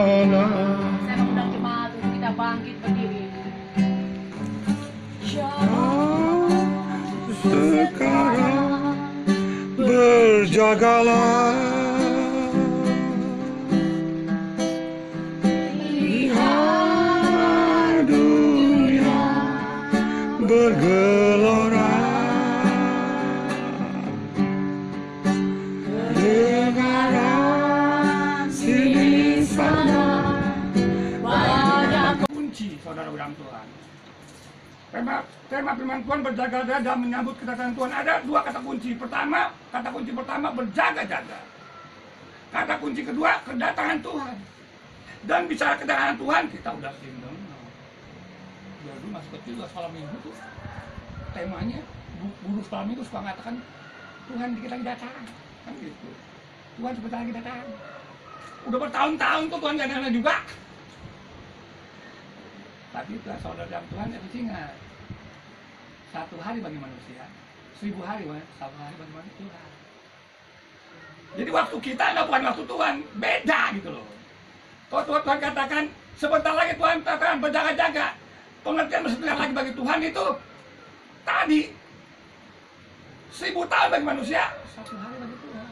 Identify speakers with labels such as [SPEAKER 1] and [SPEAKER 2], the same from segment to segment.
[SPEAKER 1] Saya mengundang jemaat untuk kita bangkit berdiri.
[SPEAKER 2] Sekarang berjagalah, lihat dunia bergelora, negara sini sana banyak kunci, saudara bilang Tuhan. Tema firman Tuhan berjaga-jaga menyambut kedatangan Tuhan. Ada dua kata kunci. Kata kunci pertama berjaga-jaga. Kata kunci kedua kedatangan Tuhan. Dan bicara kedatangan Tuhan, kita udah sering dengar. Dulu masih kecil juga sekolah minggu tuh temanya guru sekolah minggu suka mengatakan Tuhan dikit lagi datang, kan gitu. Tuhan sebentar lagi datang. Udah bertahun-tahun tuh Tuhan gak datang juga. Tapi Tuhan, saudara dalam Tuhan harus ingat, 1 hari bagi manusia, 1000 hari, 1 hari bagi manusia. Jadi waktu kita nggak bukan waktu Tuhan, beda gitu loh. Kalau Tuhan katakan sebentar lagi Tuhan katakan berjaga-jaga, pengertian sebentar lagi bagi Tuhan itu tadi 1000 tahun bagi manusia, 1 hari bagi Tuhan.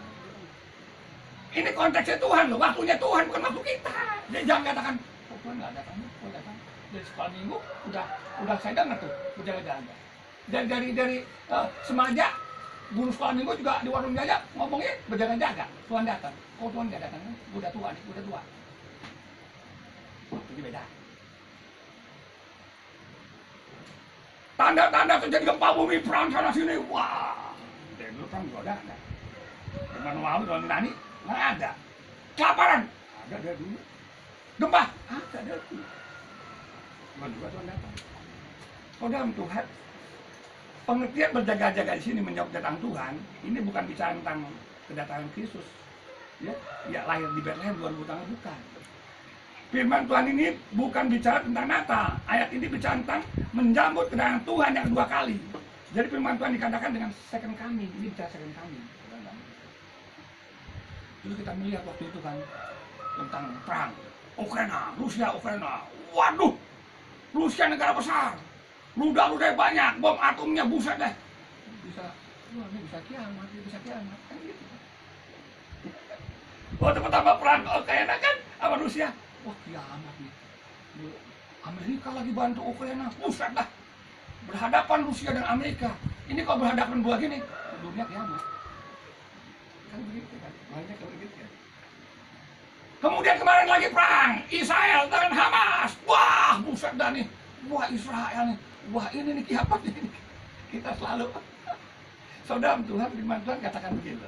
[SPEAKER 2] Ini konteksnya Tuhan loh, waktunya Tuhan bukan waktu kita. Jadi jangan katakan, oh Tuhan nggak datang, oh datang. Dari sekolah minggu udah saya dengar tuh berjaga-jaga. Dan dari Semaja guru sekolah minggu juga di warung jaga ngomongnya berjaga-jaga. Tuhan datang. Oh Tuhan nggak datang, udah tua nih, udah tua. Jadi beda. Tanda-tanda terjadi gempa bumi, perang sana sini, wah. Dari dulu perang juga ada. Zaman lalu dalam Nani nggak ada. Kelaparan ada dari dulu. Gempa ada dari dulu. Tuhan juga Tuhan datang. Oh dalam Tuhan, pengertian berjaga-jaga di sini menjawab datang Tuhan, ini bukan bicara tentang kedatangan Kristus, ya lahir di Bethlehem 2000 tahun bukan. Firman Tuhan ini bukan bicara tentang Natal. Ayat ini bicara tentang menjambut kedatangan Tuhan yang kedua kali. Jadi firman Tuhan dikatakan dengan second coming. Ini bicara second coming. Dulu kita melihat waktu itu kan tentang perang Ukraina, Rusia, Ukraina. Waduh, Rusia negara besar, ludah-ludah banyak, bom atomnya buset deh. Wah ini bisa kiamat, kan gitu. Waktu pertama perang Ukraina kan sama Rusia, wah kiamat nih. Amerika lagi bantu Ukraina, buset dah. Berhadapan Rusia dan Amerika. Ini kalau berhadapan begini, dunia kiamat. Kan begitu kan, banyak yang begitu kan. Kemudian kemarin lagi perang Israel dengan Hamas. Wah, buset dah nih. Wah, Israel nih. Wah, ini nih kiamat ini. Kita selalu saudara Tuhan, firman Tuhan katakan begitu.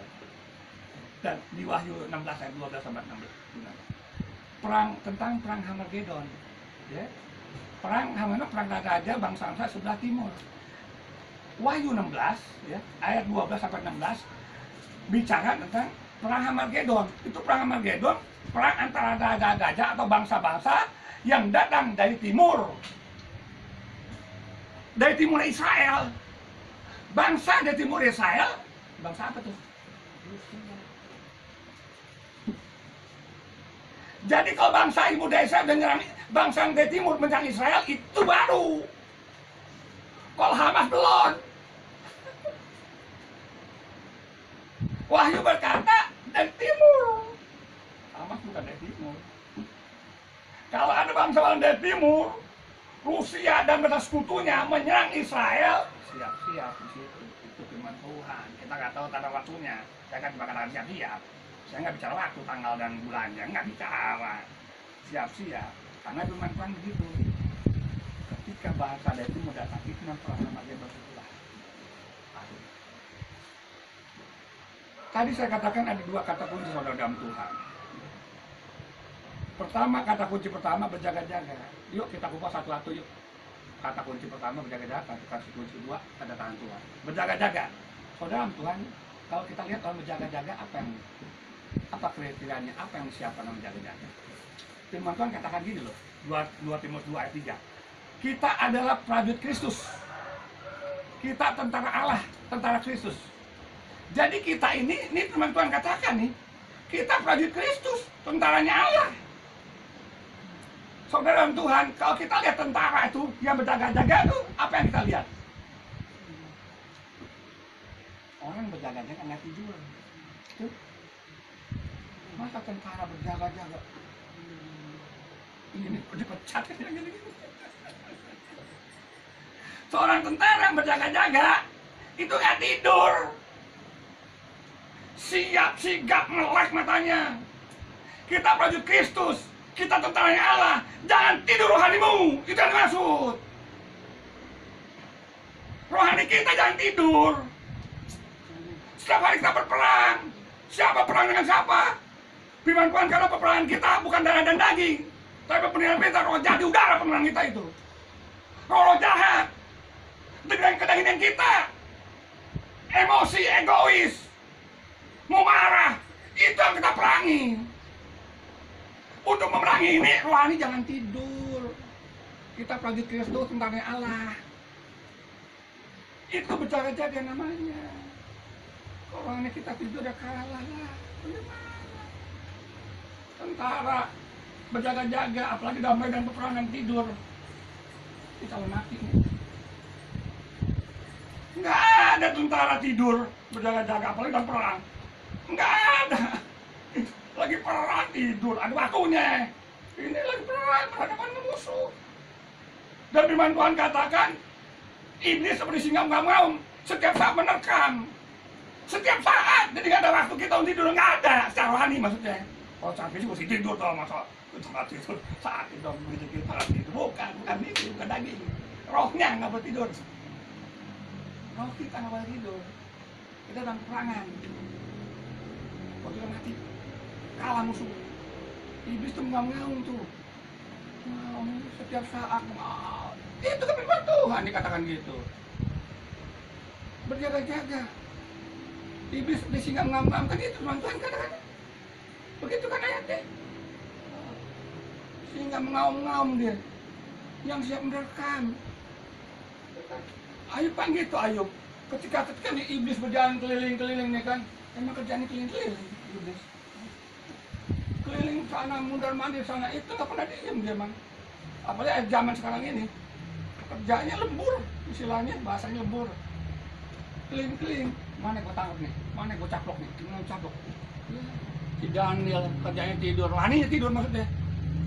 [SPEAKER 2] Dan di Wahyu 16 ayat 12 sampai 16. Tentang perang Hamagedon. Ya. Perang raja bangsa-bangsa sebelah timur. Wahyu 16 ya, ayat 12 sampai 16 bicara tentang perang Hamagedon. Itu perang Hamagedon, perang antara raja-raja atau bangsa-bangsa yang datang dari timur. Dari timur Israel. Bangsa dari timur Israel, bangsa apa tuh? Jadi kalau bangsa ibu dari Israel dan nyerang bangsa yang dari timur menyerang Israel, itu baru. Kalau Hamas belum. Wahyu berkata dari timur. Hamas bukan dari timur. Kalau ada bangsa dari timur, Rusia dan bersekutunya sekutunya menyerang Israel, siap-siap di situ. Itu firman Tuhan. Kita nggak tahu tanda waktunya. Saya kan cuma katakan siap-siap. Saya nggak bicara waktu, tanggal dan bulannya, nggak bicara. Siap-siap. Karena firman Tuhan begitu. Ketika bangsa dari timur datang, itu yang perang Hamagedon itulah. Tadi saya katakan ada dua kata kunci saudara dalam Tuhan. Pertama, kata kunci pertama berjaga-jaga. Yuk kita kupas satu-satu yuk. Kata kunci pertama berjaga-jaga, kata kunci kedua kedatangan Tuhan. Berjaga-jaga. Saudara Tuhan, kalau kita lihat orang berjaga-jaga apa kriterianya, apa yang disiapkan orang berjaga-jaga. Firman Tuhan katakan gini loh, 2 Timotius 2 ayat 3. Kita adalah prajurit Kristus. Kita tentara Allah, tentara Kristus. Jadi kita ini firman Tuhan katakan nih, kita prajurit Kristus, tentaranya Allah. Saudara Tuhan, kalau kita lihat tentara itu yang berjaga-jaga itu, apa yang kita lihat? Orang berjaga-jaga nggak tidur. Tuh. Masa tentara berjaga-jaga? Ini dipecat kan gini. Seorang tentara yang berjaga-jaga itu nggak tidur. Siap sigap melek matanya. Kita prajurit Kristus, kita tentaranya Allah. Jangan tidur rohanimu, itu yang dimaksud. Rohani kita jangan tidur. Setiap hari kita berperang. Siapa perang dengan siapa? Firman Tuhan, karena peperangan kita bukan darah dan daging, tapi peperangan kita roh jahat di udara. Peperangan kita itu roh jahat dengan kedagingan kita, emosi egois, mau marah, itu yang kita perangi. Untuk memerangi ini, rohani jangan tidur. Kita prajurit Kristus, tentaranya Allah. Itu berjaga-jaga namanya. Kalau rohani kita tidur, udah kalah lah. Tentara berjaga-jaga, apalagi dalam medan peperangan tidur, kita mati nih. Nggak ada tentara tidur berjaga-jaga, apalagi dalam perang. Nggak ada. Lagi perang tidur, ada waktunya. Ini lagi perang berhadapan dengan musuh. Dan firman Tuhan katakan, iblis seperti singa mengaum-ngaum, setiap saat menerkam. Setiap saat, jadi nggak ada waktu kita untuk tidur, nggak ada. Secara rohani maksudnya. Kalau saat fisik mesti tidur tuh, masa saat tidur, saat itu begitu kita tidur. Bukan itu, bukan daging. Rohnya nggak boleh tidur. Roh kita nggak boleh tidur. Kita dalam perangan. Kalau kita mati, kalah musuh. Iblis tuh ngaung-ngaung tuh. Setiap saat itu kan firman Tuhan dikatakan gitu. Berjaga-jaga. Iblis di singa ngaung-ngaung kan itu firman Tuhan katakan. Begitu kan ayatnya. Singa mengaum-ngaum dia. Yang siap menerkam. Ayub kan gitu, Ayub. Ketika iblis berjalan keliling-keliling nih kan. Emang kerjaannya keliling-keliling iblis. Keliling sana, mundar-mandir sana, itu gak pernah diem dia, man. Apalagi zaman sekarang ini, kerjanya lembur, istilahnya bahasanya lembur. Keliling-keliling, mana gue tangkap nih, mana gue caplok nih, gimana caplok. Si Daniel kerjanya tidur, wani tidur maksudnya.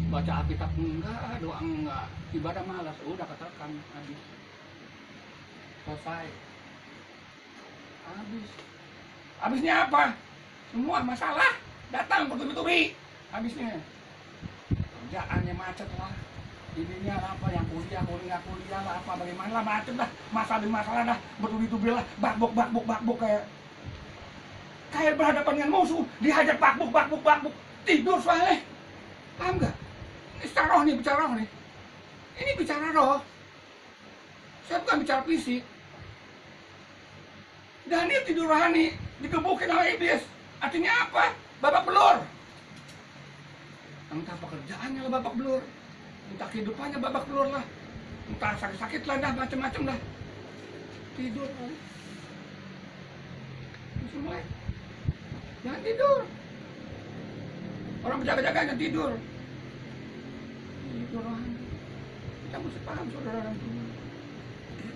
[SPEAKER 2] Baca Alkitab enggak, doa enggak, ibadah malas, udah katakan habis. Selesai. Habis. Habisnya apa? Semua masalah datang bertubi-tubi. Habisnya kerjaannya macet lah, ininya apa yang kuliah lah, apa bagaimana lah, macet lah, masalah lah, bertubi-tubi lah, bakbuk kayak berhadapan dengan musuh, dihajar bakbuk, tidur soalnya. Paham nggak? Ini secara roh nih, bicara roh nih. Ini bicara roh. Saya bukan bicara fisik. Dan ini tidur rohani, digebukin oleh iblis. Artinya apa? Babak belur. Entah pekerjaannya lah babak belur, entah kehidupannya babak belur lah, entah sakit-sakit lah dah, macam-macam dah. Tidur kali. Semua. Jangan tidur. Orang berjaga-jaga jangan tidur. Tidur lah. Kita mesti paham saudara dan teman.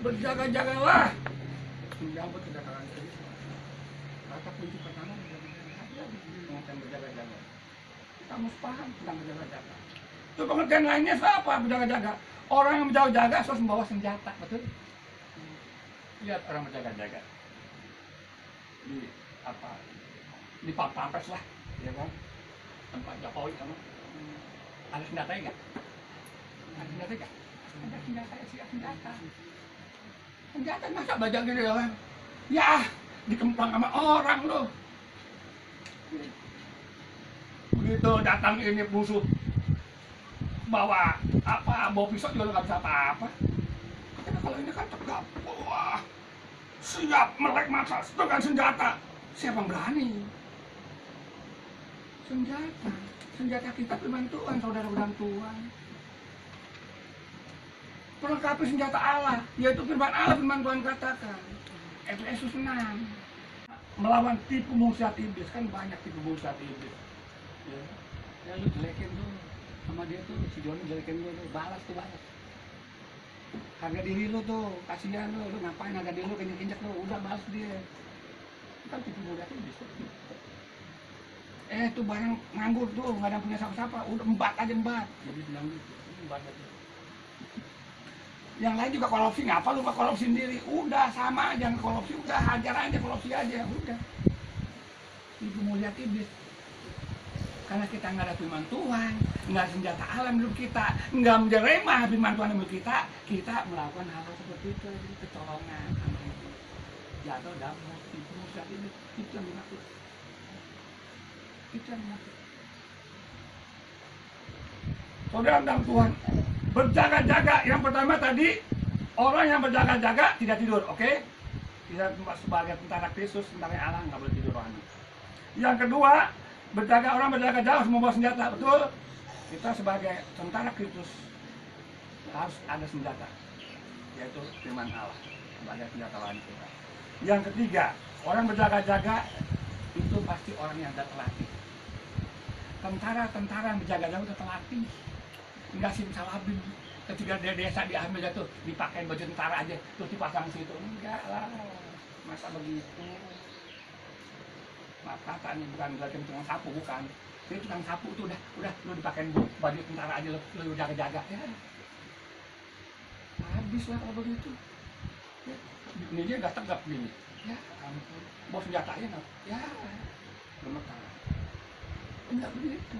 [SPEAKER 2] Berjaga-jagalah. Menyambut kedatangan Kristus. Kata kunci pertama berjaga-jaga. Berjaga-jaga. Kita harus paham tentang berjaga-jaga. Itu pengertian lainnya apa berjaga-jaga? Orang yang berjaga-jaga harus membawa senjata, betul? Lihat orang berjaga-jaga. Di apa? Di pampres lah, ya kan? Tempat Jokowi kamu. Ada senjata enggak? Ada senjata enggak? Ada senjata, siap senjata. Senjata masa bajak gitu ya kan? Ya, dikemplang sama orang loh. Begitu datang ini musuh bawa pisau juga nggak bisa apa-apa. Karena kalau ini kan tegap, wah, siap melek masa dengan senjata. Siapa yang berani? Senjata kita firman Tuhan, saudara dan Tuhan. Perlengkapi senjata Allah, yaitu firman Allah, firman Tuhan katakan. Efesus 6. Melawan tipu musyiat iblis, kan banyak tipu musyiat iblis. Ya lu jelekin tuh, sama dia tuh, si Joni jelekin lu tuh, balas. Harga diri lu tuh, kasihan lu ngapain harga diri lu kinjek-kinjek lu, udah balas dia. Kan tipu muda tuh bisa. Tuh barang nganggur tuh, nggak ada punya siapa-siapa, udah embat aja embat. Jadi bilang gitu, embat aja. Yang lain juga korupsi, ngapa lu nggak korupsi sendiri? Udah sama aja korupsi, udah hajar aja korupsi aja, udah. Itu mau lihat iblis. Karena kita nggak ada firman Tuhan, nggak ada senjata alam hidup kita, nggak menjeremah firman Tuhan hidup kita melakukan hal seperti itu, kecolongan, jatuh dapat, itu saat ini, itu yang dimaksud. Itu yang dimaksud. Saudara dalam Tuhan, berjaga-jaga. Yang pertama tadi, orang yang berjaga-jaga tidak tidur, oke? Kita sebagai tentara Kristus, tentara Allah nggak boleh tidur rohani. Yang kedua, orang berjaga-jaga harus membawa senjata, betul? Kita sebagai tentara Kristus harus ada senjata, yaitu firman Allah sebagai senjata lawan kita. Yang ketiga, orang berjaga-jaga itu pasti orang yang sudah terlatih. Tentara yang berjaga-jaga sudah terlatih, nggak simsalabim. Ketika dia desa diambil tuh dipakai baju tentara aja, terus dipasang situ, enggak lah, masa begitu? Maaf kata nih, bukan berarti tukang sapu, bukan. Ini tukang sapu tuh udah lu dipakein baju tentara aja, lu jaga-jaga ya. Habis lah kalau begitu. Ya, ini dia nggak tegap gini. Ya ampun, bawa senjatanya nggak? Ya, gemetar. Enggak begitu.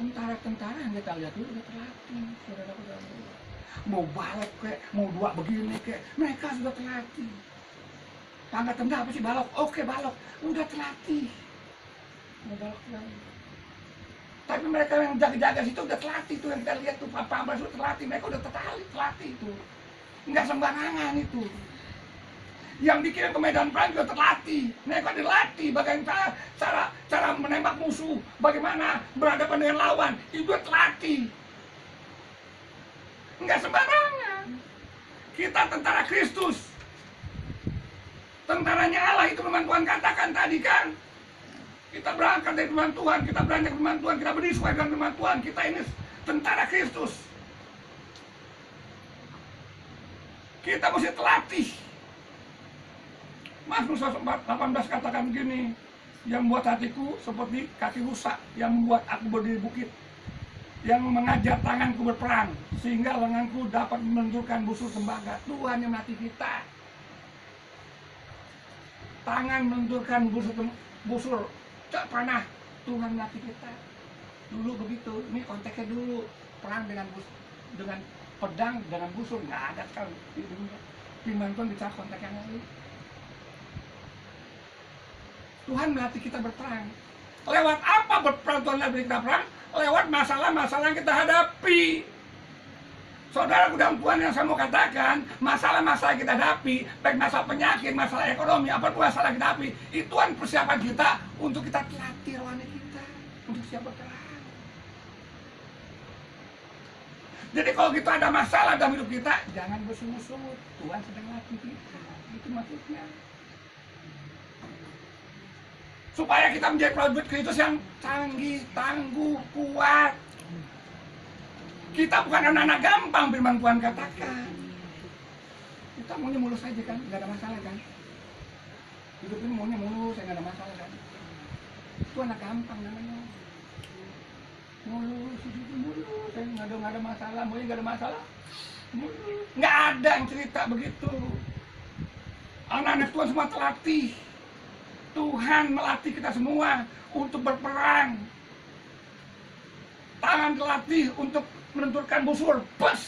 [SPEAKER 2] Tentara yang kita lihat dulu udah terlatih, saudara-saudara. Mau balok kayak, mau dua begini kayak, mereka sudah terlatih. Tangga tenda apa sih balok? Oke balok, udah terlatih. Mau balok lagi. Tapi mereka yang jaga-jaga situ udah terlatih tuh, yang kita lihat tuh Pak sudah terlatih, mereka udah terlatih itu. Enggak sembarangan itu. Yang dikirim ke medan perang juga terlatih. Mereka dilatih bagaimana cara menembak musuh, bagaimana berhadapan dengan lawan, itu terlatih. Enggak sembarangan. Kita tentara Kristus. Tentaranya Allah, itu firman Tuhan katakan tadi kan. Kita berangkat dari firman Tuhan, kita beranjak firman Tuhan, kita berdiri sesuai dengan firman Tuhan. Kita ini tentara Kristus. Kita mesti terlatih. Mazmur 18 katakan begini, yang membuat hatiku seperti kaki rusa, yang membuat aku berdiri bukit, yang mengajar tanganku berperang, sehingga lenganku dapat menentukan busur tembaga. Tuhan yang melatih kita. Tangan menentukan busur panah, Tuhan melatih kita. Dulu begitu, ini konteksnya dulu, perang dengan pedang, dengan busur, nggak ada sekali. Firman Tuhan bicara konteks yang lain. Tuhan melatih kita berperang. Lewat apa berperang Tuhan melatih kita berperang? Lewat masalah-masalah yang kita hadapi. Saudara dalam Tuhan, yang saya mau katakan, masalah-masalah yang kita hadapi, baik masalah penyakit, masalah ekonomi, apapun masalah kita hadapi, itu kan persiapan kita untuk kita terlatih rohani kita, untuk siap berperang. Jadi kalau kita ada masalah dalam hidup kita, jangan bersungut-sungut. Tuhan sedang latih kita, itu maksudnya. Supaya kita menjadi prajurit Kristus yang canggih, tangguh, kuat. Kita bukan anak-anak gampang, firman Tuhan katakan. Kita maunya mulus aja kan, nggak ada masalah kan. Hidup ini maunya mulus, nggak ada masalah kan. Itu anak gampang namanya. Mulus, hidup mulus, nggak ada masalah, maunya nggak ada masalah. Mulus. Nggak ada yang cerita begitu. Anak-anak Tuhan semua terlatih. Tuhan melatih kita semua untuk berperang. Tangan terlatih untuk menentukan busur, bus,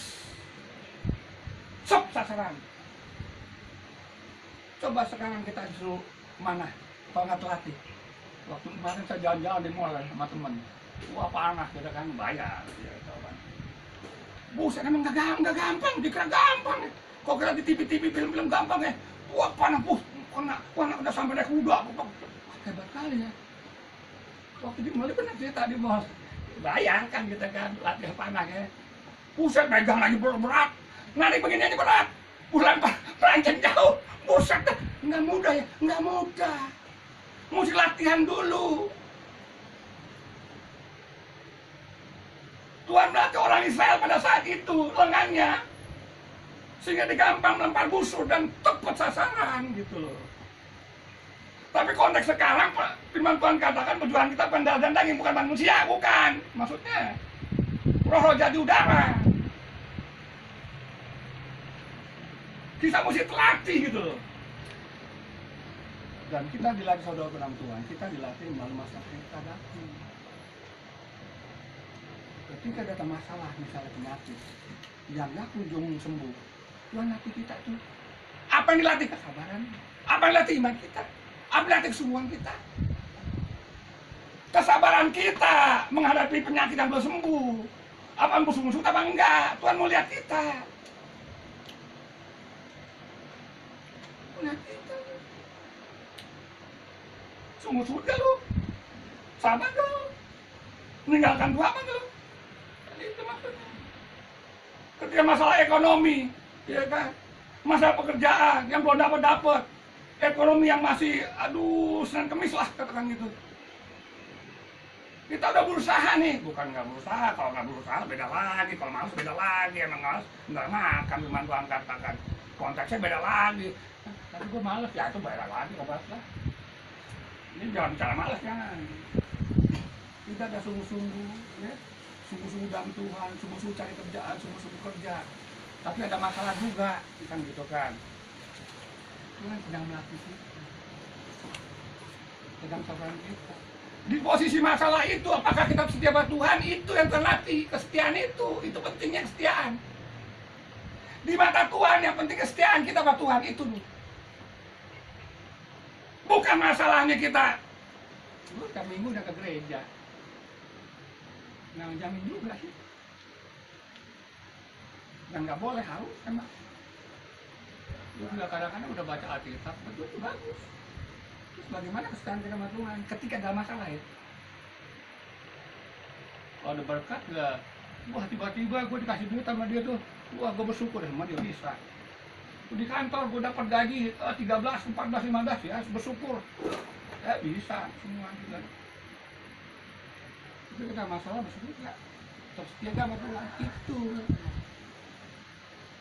[SPEAKER 2] sop sasaran. Coba sekarang kita disuruh mana? Kalau nggak terlatih. Waktu kemarin saya jalan-jalan di mall sama temen. Wah panas, kita kan bayar. Ya, coba. Buset, emang nggak gampang, dikira gampang. Kok kira di TV-TV film-film gampang ya? Wah panas, kena udah sampai naik kuda. Hebat kali ya. Waktu di mall benar cerita di mall. Bayar kan kita kan latihan panah ya. Buset, megang lagi berat. Narik begini aja berat. Bulan perancang jauh. Buset, nggak mudah ya, nggak mudah. Mesti latihan dulu. Tuhan melatih orang Israel pada saat itu lengannya, sehingga dia gampang melempar busur dan tepat sasaran gitu loh. Tapi konteks sekarang, firman Tuhan katakan perjuangan kita bukan darah dan daging, bukan manusia, bukan. Maksudnya roh jadi udara. Kita mesti terlatih gitu loh. Dan kita dilatih, saudara dalam Tuhan, kita dilatih melalui masalah yang kita hadapi. Ketika ada masalah, misalnya penyakit yang gak kunjung sembuh, Tuhan latih kita tuh. Apa yang dilatih? Kesabaran. Apa yang dilatih? Iman kita. Apa yang dilatih? Kesungguhan kita. Kesabaran kita menghadapi penyakit yang belum sembuh. Apa bersungguh-sungguh apa enggak? Tuhan mau lihat kita. Lihat kita. Sungguh-sungguh gak lu? Sabar gak lu? Meninggalkan Tuhan apa gak lu? Itu maksudnya. Ketika masalah ekonomi, ya kan, masalah pekerjaan yang belum dapat, ekonomi yang masih, aduh, Senin Kemis lah katakan gitu. Kita udah berusaha nih, bukan nggak berusaha. Kalau nggak berusaha beda lagi, kalau malas beda lagi. Emang malas nggak makan, firman Tuhan katakan. Konteksnya beda lagi. Tapi gue malas, ya itu beda lagi, obat lah. Ini jangan bicara malas, jangan. Kita ada sungguh-sungguh, ya. Sungguh-sungguh dalam Tuhan, sungguh-sungguh cari kerjaan, sungguh-sungguh kerja. Tapi ada masalah juga, kan gitu kan. Tuhan sedang melatih kita, sedang sabaran kita. Di posisi masalah itu, apakah kita setia pada Tuhan? Itu yang terlatih, kesetiaan itu pentingnya kesetiaan. Di mata Tuhan yang penting kesetiaan kita pada Tuhan itu. Bukan masalahnya kita, tiap minggu udah ke gereja. Nah, jamin juga sih. Dan nggak boleh, harus emang. Lu juga kadang-kadang udah baca Alkitab, betul itu bagus. Terus bagaimana kesetiaan kita sama Tuhan ketika ada masalah ya? Kalau ada berkat nggak, wah tiba-tiba gue dikasih duit sama dia tuh, wah gue bersyukur sama dia bisa. Di kantor gue dapat gaji 13, 14, 15 ya, bersyukur. Ya bisa semua juga. Tapi kita masalah bersyukur nggak? Setia sama Tuhan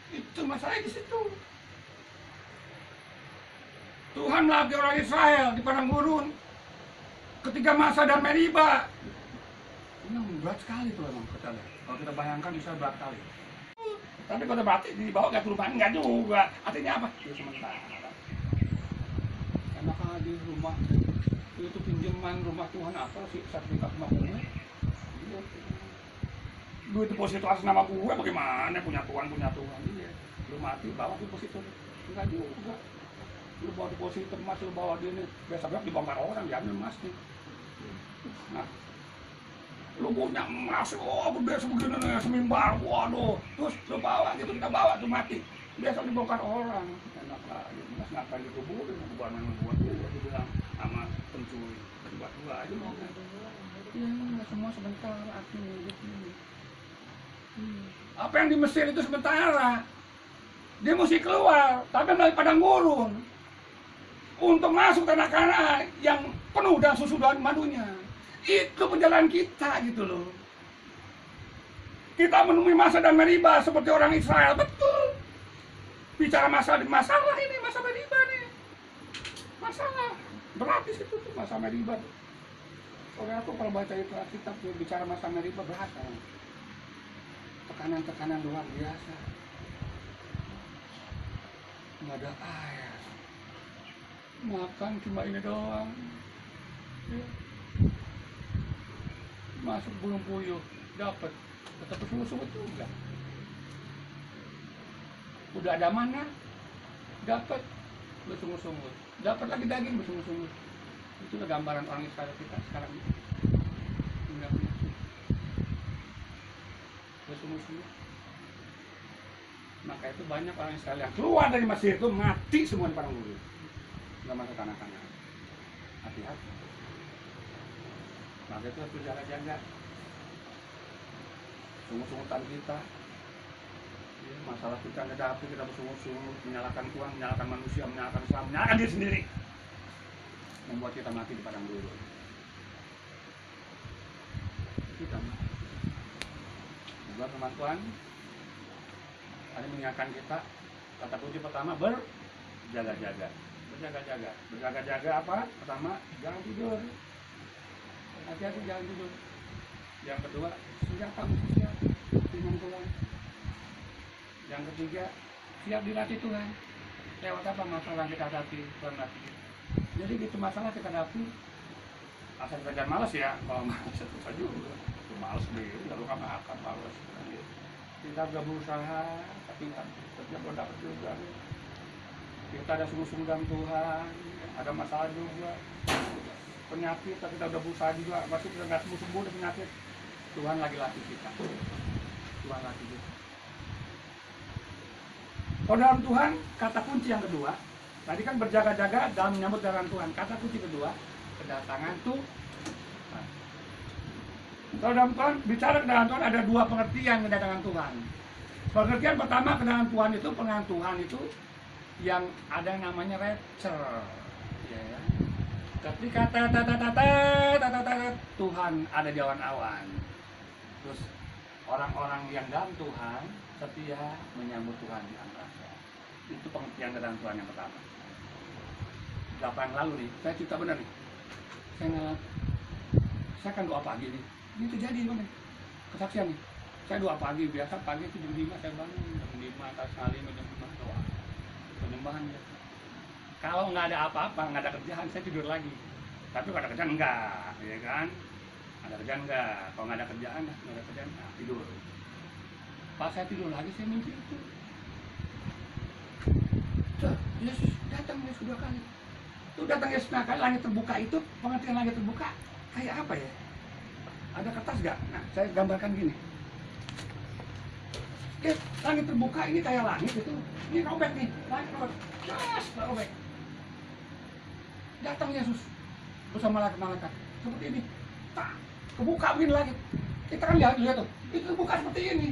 [SPEAKER 2] itu masalahnya di situ. Tuhan melatih orang Israel di padang gurun ketika Masa dan Meriba. Ini berat sekali tuh emang kita lihat. Kalau kita bayangkan bisa berat sekali. Tapi kalau berarti dibawa ke perumahan enggak juga. Artinya apa? Ya sementara. Karena kalau di rumah itu pinjaman rumah Tuhan apa sih? Sertifikat rumah gue. Duit deposito atas nama gue bagaimana? Punya Tuhan. Iya. Lu mati bawa deposito. Enggak juga. Lu bawa deposito emas, lu bawa dia nih, besok dibongkar orang, diambil emas nih. Nah, lu punya emas, oh gede sebegini nih, semimbar, waduh. Terus lu bawa gitu, kita bawa tuh mati. Besok dibongkar orang. Enak lagi, emas ngapain dikuburin, buat dulu, dia bilang sama pencuri. Buat dua aja mau. Ya, semua sebentar, artinya gitu. Apa yang di Mesir itu sementara. Dia mesti keluar, tapi melalui padang gurun. Untuk masuk tanah Kanaan yang penuh dengan susu dan madunya. Itu perjalanan kita gitu loh. Kita menemui Masa dan Meriba seperti orang Israel, betul. Bicara masalah ini, Masa Meriba nih. Masalah berat di situ tuh Masa Meriba. Soalnya aku kalau baca itu Alkitab bicara Masa Meriba berat kan. Tekanan-tekanan luar biasa. Nggak ada air. Makan cuma ini doang. Ya. Masuk belum puyuh, dapat. Tetap bersungguh-sungguh juga. Udah ada mana? Dapat bersungguh-sungguh. Dapat lagi daging bersungguh-sungguh. Itulah gambaran orang Israel kita sekarang ini. Enggak punya bersungguh-sungguh. Maka itu banyak orang Israel yang keluar dari Mesir itu mati semua di padang gurun. Nggak masuk tanah Kanaan. Hati-hati. Maka itu harus berjaga-jaga. Sungguh-sungguhan kita. Ya, masalah kita hadapi, kita bersungguh-sungguh menyalahkan Tuhan, menyalahkan manusia, menyalahkan Islam, menyalahkan diri sendiri. Membuat kita mati di padang gurun. Kita mati. Dua firman Tuhan ada mengingatkan kita, kata kunci pertama berjaga-jaga. Berjaga-jaga. Berjaga-jaga apa? Pertama, jangan tidur. Hati-hati jangan tidur. Yang kedua, siap firman Tuhan. Yang ketiga, siap dilatih Tuhan. Lewat apa masalah yang kita hadapi, Tuhan latih kita. Jadi gitu masalah kita hadapi, asal kita jangan malas ya. Kalau malas itu susah juga. Malas deh, lalu kan akan malas. Kita sudah berusaha, tapi kerja belum dapat juga. Kita ada sungguh-sungguh dalam Tuhan, ada masalah juga, penyakit, kita udah berusaha juga, masih kita nggak sembuh-sembuh dari penyakit. Tuhan lagi latih kita. Tuhan latih kita. Kalau dalam Tuhan, kata kunci yang kedua, tadi kan berjaga-jaga dalam menyambut dalam Tuhan. Kata kunci kedua, kedatangan Tuhan. Kalau dalam Tuhan, bicara kedatangan Tuhan ada dua pengertian kedatangan Tuhan. Pengertian pertama, kedatangan Tuhan itu yang ada yang namanya rapture. Ya. Ketika Tuhan ada di awan-awan. Terus orang-orang yang dalam Tuhan setia menyambut Tuhan di angkasa. Itu pengertian kedatangan Tuhan yang pertama. Berapa yang lalu nih, saya cerita benar nih. Saya kan doa pagi nih. Ini terjadi mana? Kesaksian nih. Saya doa pagi, biasa pagi itu jam 5 saya bangun, jam 5 atau sekali jam 5 doa. Penyembahan ya. Kalau nggak ada apa-apa, nggak ada kerjaan, saya tidur lagi. Tapi kalau ada kerjaan enggak, ya kan? Ada kerjaan enggak? Kalau nggak ada kerjaan, nah, tidur. Pas saya tidur lagi, saya mimpi itu. Yesus datang Yesus 2 kali. Itu datang Yesus 2 kali, langit terbuka itu, pengertian langit terbuka kayak apa ya? Ada kertas nggak? Nah, saya gambarkan gini. Langit terbuka ini kayak langit itu. Ini robek nih, langit robek. Robek. Datang Yesus bersama malaikat-malaikat seperti ini. Tak, kebuka begini langit. Kita kan lihat tuh. Itu terbuka seperti ini.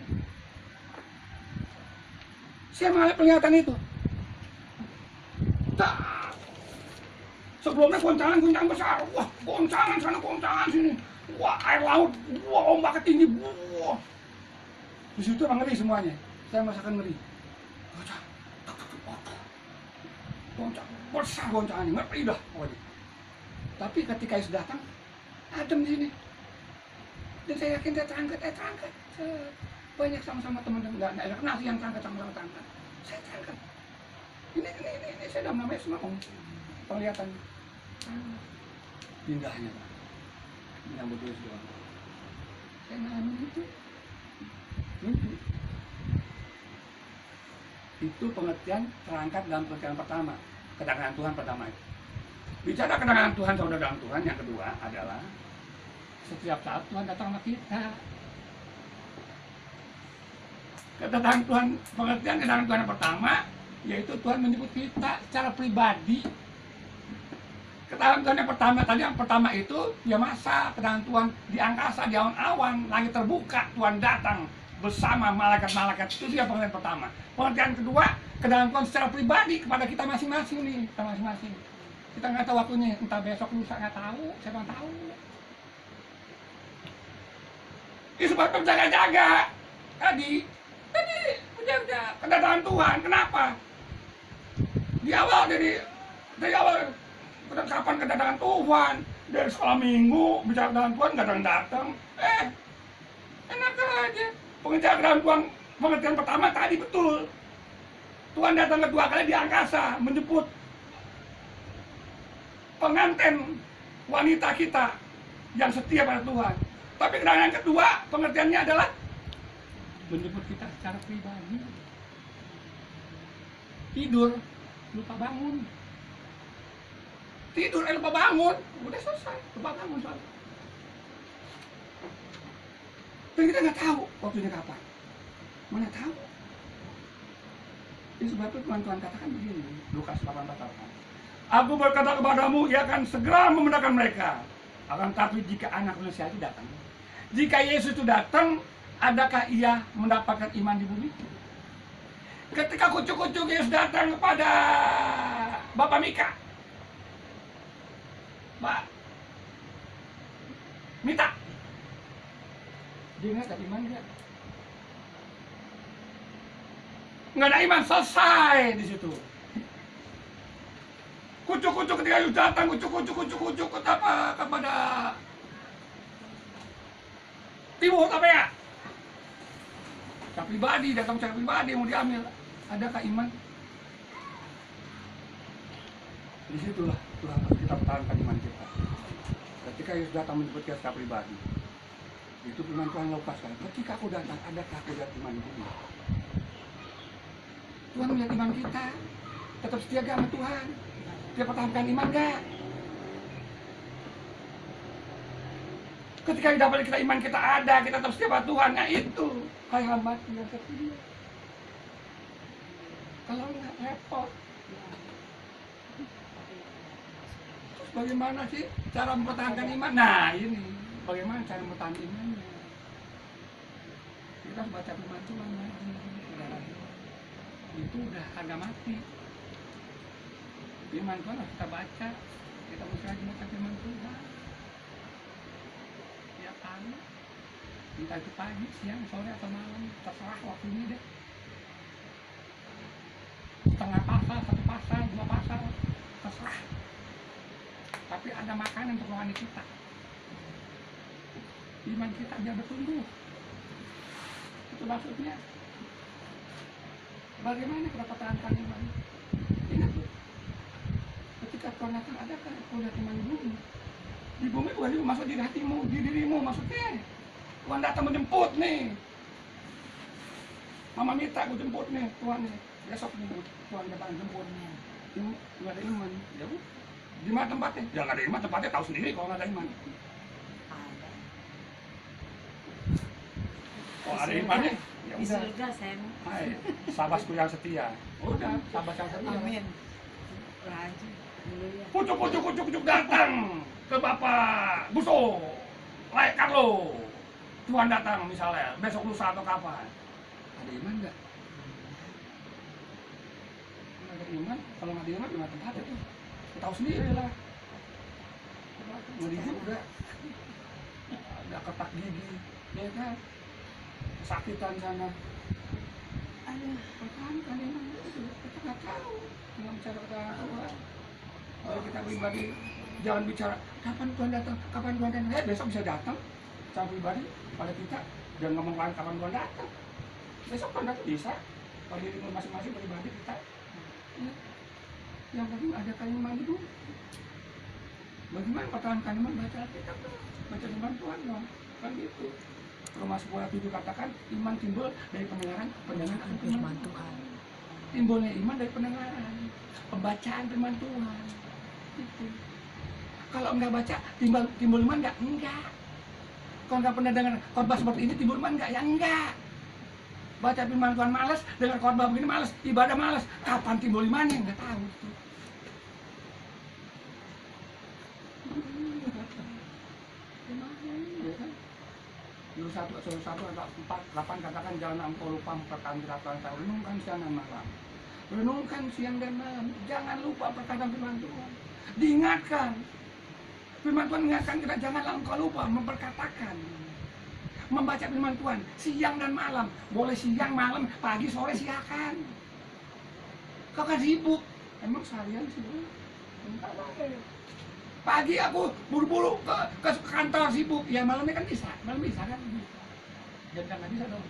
[SPEAKER 2] Saya mengalami penglihatan itu. Tak. Sebelumnya goncangan besar. Wah, goncangan sana, goncangan sini. Wah, air laut. Wah, ombak tinggi. Wah. Di situ emang ngeri semuanya. Saya merasakan ngeri. Goncang, besar goncangannya, ngeri dah pokoknya. Tapi ketika Yesus datang, adem di sini. Dan saya yakin dia terangkat. Banyak sama-sama teman-teman, nggak kenal sih yang terangkat sama-sama terangkat. Saya terangkat. Ini saya dalam namanya semua penglihatan. Indahnya Pak. Menyambut Yesus doang. Saya ngalamin itu. Mimpi. Itu pengertian terangkat dalam pengertian pertama, kedatangan Tuhan pertama. Bicara kedatangan Tuhan saudara dalam Tuhan, yang kedua adalah setiap saat Tuhan datang sama kita. Kedatangan Tuhan, pengertian kedatangan Tuhan yang pertama, yaitu Tuhan menyebut kita secara pribadi. Kedatangan Tuhan yang pertama tadi, yang pertama itu ya masa kedatangan Tuhan di angkasa, di awan-awan, langit terbuka, Tuhan datang bersama malaikat-malaikat. Itu dia pengertian pertama. Pengertian kedua, kedatangan Tuhan secara pribadi kepada kita masing-masing nih, kita masing-masing. Kita nggak tahu waktunya, entah besok lusa nggak tahu, siapa yang tahu. Itu sebab berjaga-jaga. Tadi berjaga kedatangan Tuhan. Kenapa? Di awal dari awal kapan kedatangan Tuhan? Dari sekolah minggu bicara kedatangan Tuhan nggak datang. Enak aja. Pengertian Tuhan, pengertian pertama tadi betul. Tuhan datang kedua kali di angkasa menjemput pengantin wanita kita yang setia pada Tuhan. Tapi kedatangan yang kedua pengertiannya adalah menjemput kita secara pribadi. Tidur, lupa bangun. Tidur, lupa bangun. Udah selesai, lupa bangun soalnya. Dan kita nggak tahu waktunya kapan. Mana tahu? Ini sebabnya Tuhan katakan begini, Lukas 18 katakan, Aku berkata kepadamu, ia akan segera membenarkan mereka. Akan tapi jika anak manusia itu datang, jika Yesus itu datang, adakah ia mendapatkan iman di bumi? Ketika kucuk-kucuk Yesus datang kepada Bapak Mika, Mbak Mita, dia nggak ada iman dia. nggak ada iman, selesai di situ. Kucuk-kucuk ketika Yesus datang, kucuk apa kepada timur apa ya? Secara pribadi, datang secara pribadi mau diambil. Adakah iman? Disitulah Tuhan kita pertahankan iman kita. Ketika Yesus datang menjemput kita secara pribadi, itu firman Tuhan lepaskan. Ketika aku datang, adakah aku lihat iman itu? Tuhan melihat iman kita, tetap setia gak sama Tuhan? Dia pertahankan iman gak? Ketika dapat kita iman kita ada, kita tetap setia pada Tuhan. Nah itu, hai hamba yang setia. Kalau enggak repot. Terus bagaimana sih cara mempertahankan iman? Nah ini, bagaimana cara mempertahankan imannya? Kita harus baca firman Tuhan. Itu udah harga mati. Firman Tuhan harus kita baca. Kita mesti rajin baca firman Tuhan. Tiap hari, entah itu pagi, siang, sore atau malam, terserah waktunya deh. Setengah pasal, satu pasal, dua pasal, terserah. Tapi ada makanan untuk rohani kita. Iman kita biar bertumbuh. Itu maksudnya. Bagaimana kita pertahankan iman? Ingat loh, ketika kau datang, adakah kau lihat iman di bumi? Di bumi bukan juga masuk di hatimu, di dirimu maksudnya. Tuhan datang menjemput nih. Mama minta aku jemput nih, Tuhan nih. Besok nih, Tuhan datang jemput. Nggak ada iman, ya bu. Di mana tempatnya? Ya nggak ada iman, tempatnya tahu sendiri kalau nggak ada iman. Kalau ada imannya, ya
[SPEAKER 3] Di
[SPEAKER 2] udah.
[SPEAKER 3] surga saya mau.
[SPEAKER 2] Hai, sahabatku yang setia. Udah, sahabat yang setia.
[SPEAKER 3] Amin. Rajin. Haleluya.
[SPEAKER 2] Kucuk datang ke Bapak Buso, Lai Carlo. Tuhan datang misalnya, besok lusa atau kapan. Ada iman nggak? Nggak ada iman, kalau nggak ada iman di mana tempatnya tuh? Tahu sendiri lah. Ngeri juga. Ada ketak gigi, ya kan? Kesakitan sana. Aduh, pertahankan iman itu. Kita nggak tahu. Nggak bicara kata Tuhan. Kalau kita pribadi, jangan bicara kapan Tuhan datang, kapan Tuhan datang. Besok bisa datang. Secara pribadi pada kita, jangan ngomong kapan Tuhan datang. Besok Tuhan datang bisa. Pada diri masing-masing pribadi kita. Ya. Yang penting ada iman itu. Bagaimana pertahankan iman? Baca Alkitab, baca firman Tuhan dong. Kan gitu. Roma 10:7 katakan iman timbul dari pendengaran akan firman Tuhan. Timbulnya iman dari pendengaran, pembacaan firman Tuhan. Gitu. Kalau enggak baca, timbul iman enggak? Enggak. Kalau enggak pernah dengar khotbah seperti ini, timbul iman enggak? Ya enggak. Baca firman Tuhan malas, dengar khotbah begini malas, ibadah malas. Kapan timbul imannya? Enggak tahu. Gitu. Yul 1 ayat 4 katakan jangan engkau lupa perkataan firman Tuhan. Renungkan siang dan malam. Renungkan siang dan malam. Jangan lupa perkataan firman Tuhan. Diingatkan. Firman Tuhan mengingatkan kita janganlah engkau lupa memperkatakan. Membaca firman Tuhan siang dan malam. Boleh siang, malam, pagi, sore silakan. Kau kan sibuk. Emang seharian sibuk? Entar baik. Pagi aku buru-buru ke kantor sibuk, ya malamnya kan bisa, malam bisa kan bisa. Jadi nggak bisa dong.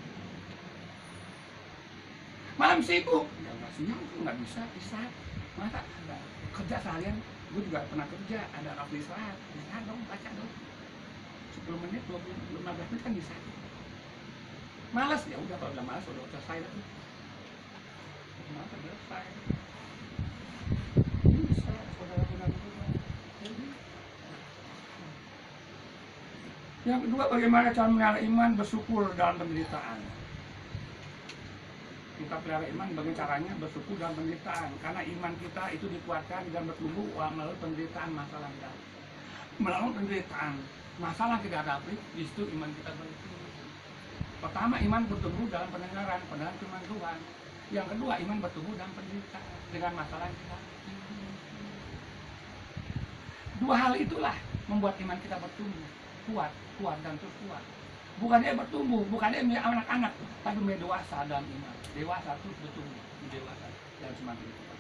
[SPEAKER 2] Malam sibuk, ya nggak siang nggak bisa. Masa ada kerja seharian, gue juga pernah kerja, ada waktu istirahat, bisa dong baca dong. 10 menit, 20, 15 menit kan bisa. Malas ya udah kalau udah malas udah selesai lah tuh. Malas udah selesai. Bisa, saudara-saudara. Yang kedua, bagaimana cara melihara iman bersyukur dalam penderitaan. Kita pelihara iman bagaimana caranya bersyukur dalam penderitaan. Karena iman kita itu dikuatkan dan bertumbuh melalui penderitaan masalah kita. Melalui penderitaan masalah kita hadapi, itu iman kita bertumbuh. Pertama, iman bertumbuh dalam pendengaran firman Tuhan. Yang kedua, iman bertumbuh dalam penderitaan dengan masalah kita. Dua hal itulah membuat iman kita bertumbuh. Kuat dan terus kuat. Bukan dia bertumbuh, bukan dia menjadi anak-anak, tapi menjadi dewasa dalam iman. Dewasa itu bertumbuh, dewasa dan semakin kuat.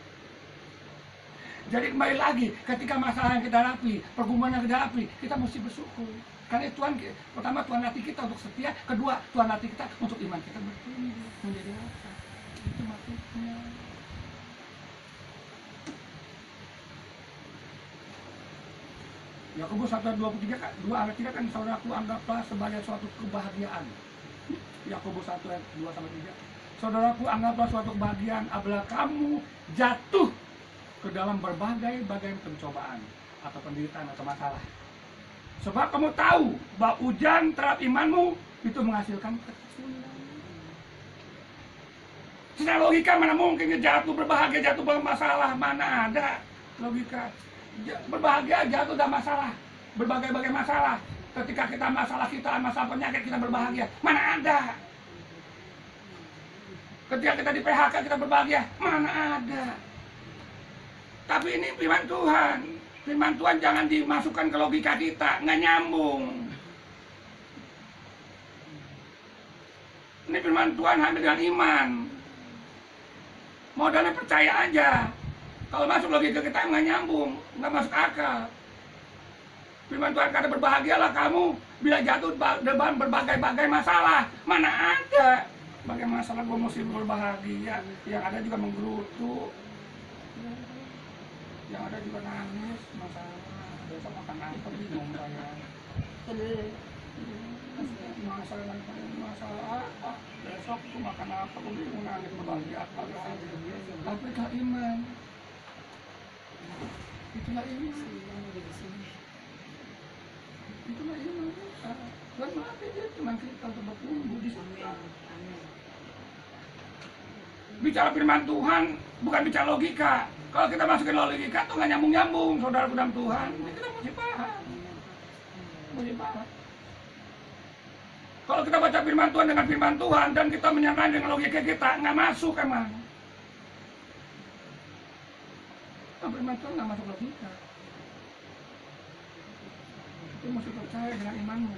[SPEAKER 2] Jadi kembali lagi, ketika masalah yang kita hadapi, pergumulan yang kita hadapi, kita mesti bersyukur. Karena Tuhan, pertama Tuhan hati kita untuk setia, kedua Tuhan hati kita untuk iman kita bertumbuh menjadi dewasa. Itu maksudnya. Yakobus 1:23 2-3 kan, saudaraku anggaplah sebagai suatu kebahagiaan. Yakobus 1:2-3. Saudaraku anggaplah suatu kebahagiaan apabila kamu jatuh ke dalam berbagai pencobaan atau penderitaan atau masalah. Sebab kamu tahu bahwa ujian terhadap imanmu itu menghasilkan ketekunan. Secara logika mana mungkin jatuh berbahagia, jatuh bermasalah, mana ada logika. Berbahagia jatuh dalam masalah, berbagai masalah. Ketika kita masalah penyakit kita berbahagia, mana ada. Ketika kita di PHK kita berbahagia, mana ada. Tapi ini firman Tuhan. Firman Tuhan jangan dimasukkan ke logika kita, nggak nyambung. Ini firman Tuhan hanya dengan iman. Modalnya percaya aja. Kalau masuk logika kita nggak nyambung, nggak masuk akal. Firman Tuhan kata berbahagialah kamu bila jatuh dalam berbagai masalah. Mana ada. Bagai masalah gue mesti berbahagia, yang ada juga menggerutu, yang ada juga nangis, masalah. Besok makan apa bingung saya. Masalah apa? Besok tuh makan apa? Gue bingung nangis berbahagia apa? Tapi itu iman. Itulah iman. Itulah iman. Dan mati dia cuma kita untuk bertumbuh di sana. Bicara firman Tuhan bukan bicara logika. Kalau kita masukin logika tuh nggak nyambung, saudara dalam Tuhan. Kita mesti paham. Kalau kita baca firman Tuhan dengan firman Tuhan dan kita menyangkal dengan logika kita, nggak masuk emang. Firman Tuhan nggak masuk logika. Itu mesti percaya dengan imanmu.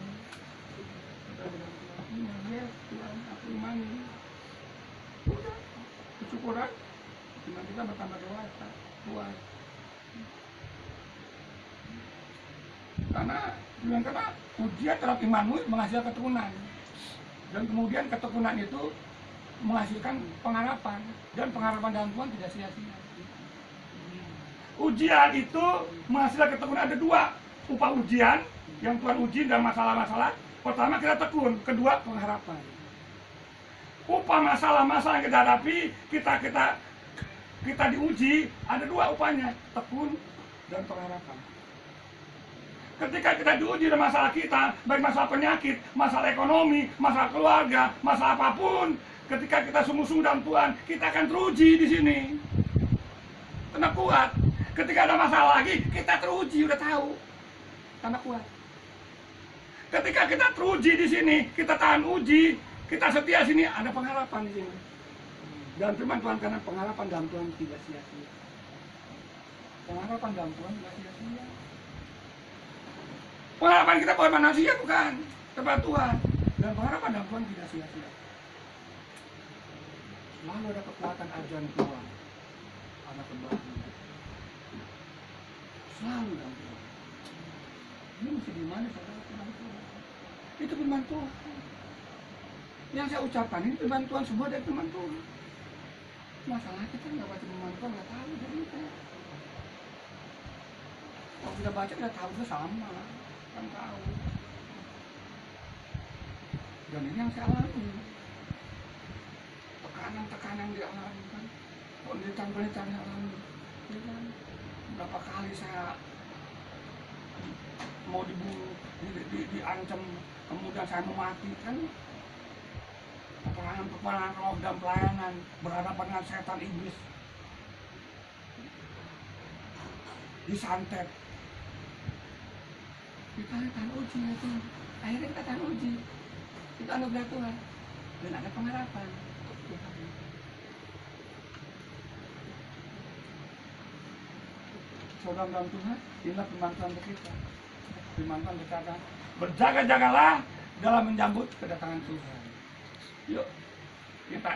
[SPEAKER 2] Ya Tuhan, aku imani. Udah, kesyukuran. Iman kita bertambah dewasa, kuat. Karena ujian terhadap imanmu menghasilkan keturunan. Dan kemudian ketekunan itu menghasilkan pengharapan. Dan pengharapan dalam Tuhan tidak sia-sia. Ujian itu menghasilkan ketekunan ada dua. Upah ujian yang Tuhan uji dalam masalah-masalah. Pertama kita tekun, kedua pengharapan. Upah masalah-masalah yang kita hadapi, kita diuji, ada dua upahnya, tekun dan pengharapan. Ketika kita diuji dengan masalah kita, baik masalah penyakit, masalah ekonomi, masalah keluarga, masalah apapun, ketika kita sungguh-sungguh dalam Tuhan, kita akan teruji di sini. Karena kuat. Ketika ada masalah lagi, kita teruji, udah tahu. Karena kuat. Ketika kita teruji di sini, kita tahan uji, kita setia sini, ada pengharapan di sini. Dan firman Tuhan karena pengharapan dalam Tuhan tidak sia-sia. Pengharapan dalam Tuhan tidak sia-sia. Pengharapan kita bukan manusia, bukan, kepada Tuhan. Dan pengharapan dalam Tuhan tidak sia-sia. Selalu ada kekuatan ajaran Tuhan. Ada kebahagiaan. Selalu dalam Tuhan. Ini mesti di mana saudara? Itu firman Tuhan. Yang saya ucapkan ini firman Tuhan, semua dari firman Tuhan. Masalah kita nggak baca firman Tuhan, nggak tahu dari itu. Kalau kita baca kita tahu itu sama, kan tahu. Dan ini yang saya alami. Tekanan dialami kan, penderitaan dialami. Berapa kali saya mau dibunuh, diancam, kemudian saya mau mati kan. Peperangan roh dan pelayanan berhadapan dengan setan iblis, disantet. Kita tahan uji itu. Akhirnya kita tahan uji. Itu anugerah Tuhan dan ada pengharapan. Saudara dalam Tuhan, inilah firman Tuhan untuk kita. Firman Tuhan berkata, berjaga-jagalah dalam menyambut kedatangan Tuhan. Yuk kita